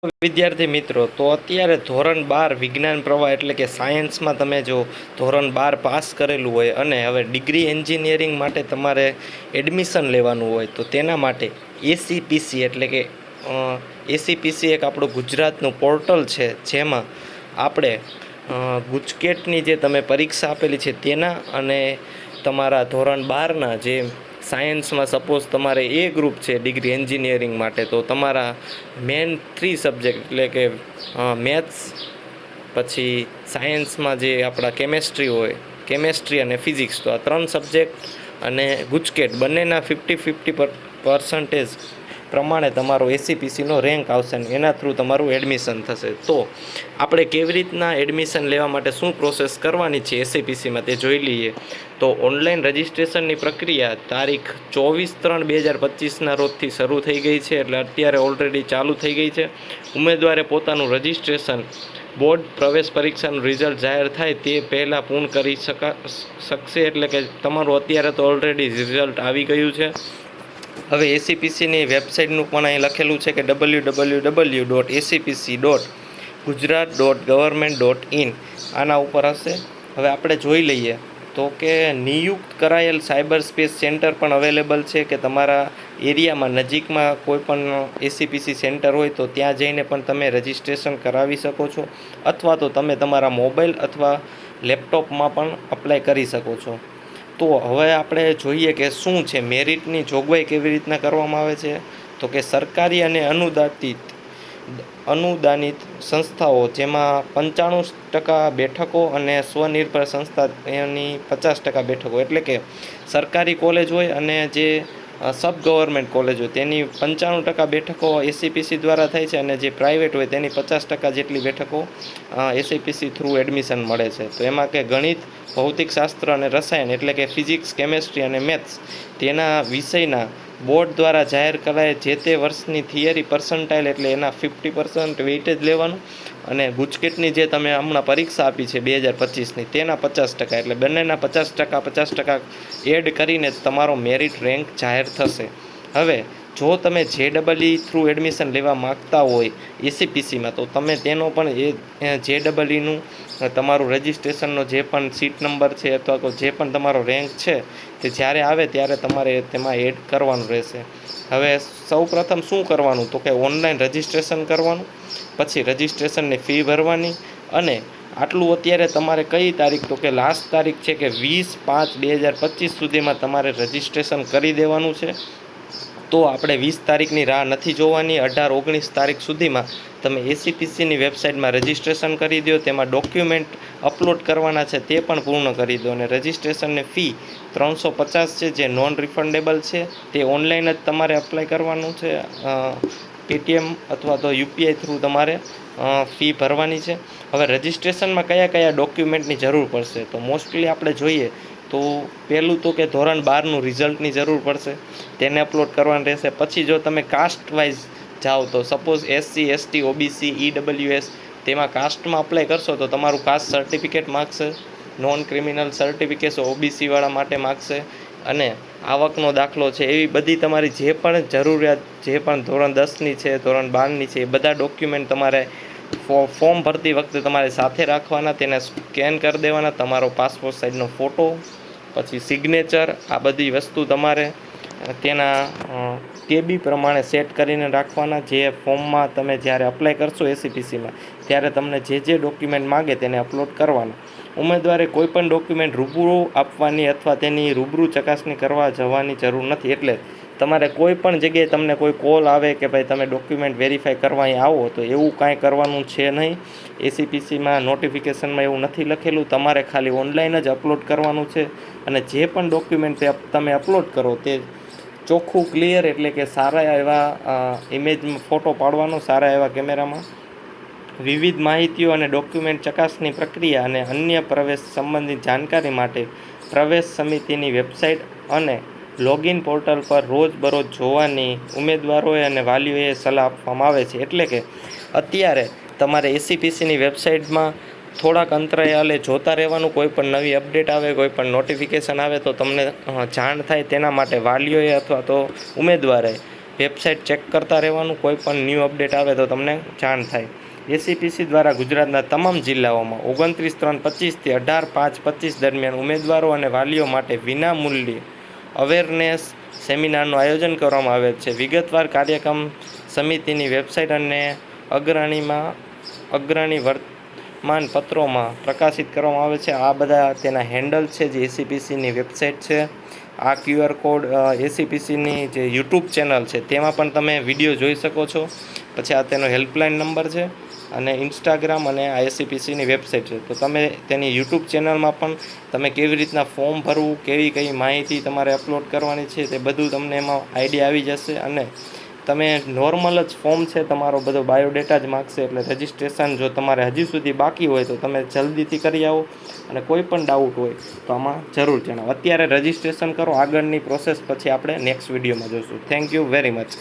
વિદ્યાર્થી મિત્રો, તો અત્યારે ધોરણ 12 વિજ્ઞાન પ્રવાહ એટલે કે સાયન્સમાં તમે જો ધોરણ 12 પાસ કરેલું હોય અને હવે ડિગ્રી એન્જિનિયરિંગ માટે તમારે એડમિશન લેવાનું હોય તો તેના માટે એસીપીસી એટલે કે એસીપીસી એક આપણું ગુજરાતનું પોર્ટલ છે, જેમાં આપણે ગુજકેટની જે તમે પરીક્ષા આપેલી છે તેના અને તમારા ધોરણ 12ના જે સાયન્સમાં સપોઝ તમારે એ ગ્રુપ છે ડિગ્રી એન્જિનિયરિંગ માટે, તો તમારા મેન 3 સબ્જેક્ટ એટલે કે મેથ્સ, પછી સાયન્સમાં જે આપણા કેમેસ્ટ્રી અને ફિઝિક્સ, તો આ 3 સબ્જેક્ટ અને ગુજકેટ બંનેના 50-50% પ્રમાણે તમારો એસીપીસીનો રેન્ક આવશે અને એના થ્રુ તમારું એડમિશન થશે. તો આપણે કેવી રીતના એડમિશન લેવા માટે શું પ્રોસેસ કરવાની છે એસીપીસીમાં તે જોઈ લઈએ. તો ઓનલાઈન રજિસ્ટ્રેશનની પ્રક્રિયા તારીખ 24/3/2025ના રોજથી શરૂ થઈ ગઈ છે, એટલે અત્યારે ઓલરેડી ચાલુ થઈ ગઈ છે. ઉમેદવારે પોતાનું રજિસ્ટ્રેશન બોર્ડ પ્રવેશ પરીક્ષાનું રિઝલ્ટ જાહેર થાય તે પહેલાં પૂર્ણ કરી શકશે, એટલે કે તમારું અત્યારે તો ઓલરેડી રિઝલ્ટ આવી ગયું છે. હવે એસીપીસીની વેબસાઇટનું પણ અહીં લખેલું છે કે www.acpc.gujarat.government.in આના ઉપર હશે. હવે આપણે જોઈ લઈએ તો કે નિયુક્ત કરાયેલ સાયબર સ્પેસ સેન્ટર પણ અવેલેબલ છે, કે તમારા એરિયામાં નજીકમાં કોઈ પણ એસીપીસી સેન્ટર હોય તો ત્યાં જઈને પણ તમે રજિસ્ટ્રેશન કરાવી શકો છો, અથવા તો તમે તમારા મોબાઈલ અથવા લેપટોપમાં પણ અપ્લાય કરી શકો છો. તો હવે આપણે જોઈએ કે શું છે મેરિટની જોગવાઈ કેવી રીતના કરવામાં આવે છે. તો કે સરકારી અને અનુદાનિત સંસ્થાઓ જેમાં 95% બેઠકો અને સ્વનિર્ભર સંસ્થા એની 50% બેઠકો, એટલે કે સરકારી કોલેજ હોય અને જે સબ ગવર્મેન્ટ કોલેજ હોય તેની 95% બેઠકો એસીપીસી દ્વારા થાય છે, અને જે પ્રાઇવેટ હોય તેની 50% જેટલી બેઠકો એસીપીસી થ્રુ એડમિશન મળે છે. તો એમાં કે ગણિત, ભૌતિકશાસ્ત્ર અને રસાયણ એટલે કે ફિઝિક્સ, કેમેસ્ટ્રી અને મેથ્સ તેના વિષયના બોર્ડ દ્વારા જાહેર કરાય જે તે વર્ષની થિયરી પર્સન્ટાઇલ એટલે એના 50% વેઇટેજ લેવાનું, અને ગુજકેટની જે તમે હમણાં પરીક્ષા આપી છે 2025ની તેના 50%, એટલે બંનેના 50% એડ કરીને તમારો મેરિટ રેન્ક જાહેર થશે. હવે જો તમે JEE થ્રુ એડમિશન લેવા માગતા હોય એસીપીસીમાં, તો તમે તેનો પણ JEEનું તમારું રજિસ્ટ્રેશનનો જે પણ સીટ નંબર છે અથવા તો જે પણ તમારો રેન્ક છે તે જ્યારે આવે ત્યારે તમારે તેમાં એડ કરવાનું રહેશે. હવે સૌ પ્રથમ શું કરવાનું, તો કે ઓનલાઈન રજિસ્ટ્રેશન કરવાનું, પછી રજિસ્ટ્રેશનની ફી ભરવાની, અને આટલું અત્યારે તમારે કઈ તારીખ, તો કે લાસ્ટ તારીખ છે કે 20/5/2025 સુધીમાં તમારે રજિસ્ટ્રેશન કરી દેવાનું છે. તો આપણે 20 તારીખની રાહ નથી જોવાની. 18-19 તારીખ સુધીમાં તમે એસીપીસીની વેબસાઇટમાં રજિસ્ટ્રેશન કરી દો, તેમાં ડોક્યુમેન્ટ અપલોડ કરવાના છે તે પણ પૂર્ણ કરી દો, અને રજિસ્ટ્રેશનની ફી 350 છે જે નોન રિફંડેબલ છે. તે ઓનલાઈન જ તમારે અપ્લાય કરવાનું છે, પેટીએમ અથવા તો યુપીઆઈ થ્રુ તમારે ફી ભરવાની છે. હવે રજિસ્ટ્રેશનમાં કયા કયા ડોક્યુમેન્ટની જરૂર પડશે, તો મોસ્ટલી આપણે જોઈએ તો પહેલું તો કે ધોરણ 12નું રિઝલ્ટની જરૂર પડશે, તેને અપલોડ કરવાનું રહેશે. પછી જો તમે કાસ્ટ વાઇઝ જાઓ તો suppose SC, ST, OBC, EWS તેમાં કાસ્ટમાં અપ્લાય કરશો તો તમારું કાસ્ટ સર્ટિફિકેટ માગશે, નોન ક્રિમિનલ સર્ટિફિકેટ OBC વાળા માટે માગશે, અને આવકનો દાખલો છે. એવી બધી તમારી જે પણ જરૂરિયાત, જે પણ ધોરણ 10ની છે, ધોરણ 12ની છે, એ બધા ડોક્યુમેન્ટ તમારે ફોર્મ ભરતી વખતે તમારે સાથે રાખવાના, તેને સ્કેન કરી દેવાના, તમારો પાસપોર્ટ સાઇઝનો ફોટો, પછી સિગ્નેચર, આ બધી વસ્તુ તમારે તેના કેબી પ્રમાણે સેટ કરીને રાખવાના. જે ફોર્મમાં તમે જ્યારે અપ્લાય કરશો એસીપીસીમાં ત્યારે તમને જે ડોક્યુમેન્ટ માગે તેને અપલોડ કરવાના. ઉમેદવારે કોઈપણ ડોક્યુમેન્ટ રૂબરૂ આપવાની અથવા તેની રૂબરૂ ચકાસણી કરવા જવાની જરૂર નથી, એટલે તમારે કોઈ પણ જગ્યાએ તમને કોઈ કોલ આવે કે ભાઈ તમે ડોક્યુમેન્ટ વેરીફાઈ કરવા અહીં આવો, તો એવું કાંઈ કરવાનું છે નહીં. એસીપીસીમાં નોટિફિકેશનમાં એવું નથી લખેલું. તમારે ખાલી ઓનલાઈન જ અપલોડ કરવાનું છે, અને જે પણ ડોક્યુમેન્ટ તમે અપલોડ કરો તે ચોખ્ખું, ક્લિયર, એટલે કે સારા એવા ઇમેજમાં ફોટો પાડવાનો, સારા એવા કેમેરામાં. વિવિધ માહિતીઓ અને ડોક્યુમેન્ટ ચકાસણી પ્રક્રિયા અને અન્ય પ્રવેશ સંબંધિત જાણકારી માટે પ્રવેશ સમિતિની વેબસાઇટ અને લોગિન પોર્ટલ પર રોજબરોજ જોવાની ઉમેદવારોએ અને વાલીઓએ સલાહ આપવામાં આવે છે. એટલે કે અત્યારે તમારે એસીપીસીની વેબસાઇટમાં થોડાક અંતરાલે જોતા રહેવાનું, કોઈ પણ નવી અપડેટ આવે, કોઈ પણ નોટિફિકેશન આવે તો તમને જાણ થાય, તેના માટે વાલીઓએ અથવા તો ઉમેદવારે વેબસાઇટ ચેક કરતા રહેવાનું, કોઈ પણ ન્યૂ અપડેટ આવે તો તમને જાણ થાય. એસીપીસી દ્વારા ગુજરાતના તમામ જિલ્લાઓમાં 29/3/25 થી 18/5/25 દરમિયાન ઉમેદવારો અને વાલીઓ માટે વિના મૂલ્યે અવેરનેસ સેમિનારનું આયોજન કરવામાં આવેલ છે. વિગતવાર કાર્યક્રમ સમિતિની વેબસાઇટ અને અગ્રણી વર્તમાનપત્રોમાં પ્રકાશિત કરવામાં આવે છે. આ બધા તેના હેન્ડલ છે જે એસીપીસીની વેબસાઇટ છે. આ QR કોડ એસીપીસીની જે યુટ્યુબ ચેનલ છે તેમાં પણ તમે વિડીયો જોઈ શકો છો. પછી આ તેનો હેલ્પલાઇન નંબર છે અને ઇન્સ્ટાગ્રામ અને આ એસીપીસીની વેબસાઇટ છે. તો તમે તેની યુટ્યુબ ચેનલમાં પણ તમે કેવી રીતના ફોર્મ ભરવું, કઈ માહિતી તમારે અપલોડ કરવાની છે તે બધું તમને એમાં આઈડિયા આવી જશે. અને તમે નોર્મલ જ ફોર્મ છે, તમારો બધો બાયોડેટા જ માગશે. એટલે રજિસ્ટ્રેશન જો તમારે હજી સુધી બાકી હોય તો તમે જલ્દીથી કરી આવો. અને કોઈ પણ ડાઉટ હોય તો આમાં જરૂર જણાવો. અત્યારે રજિસ્ટ્રેશન કરો, આગળની પ્રોસેસ પછી આપણે નેક્સ્ટ વિડીયોમાં જોઈશું. Thank you very much.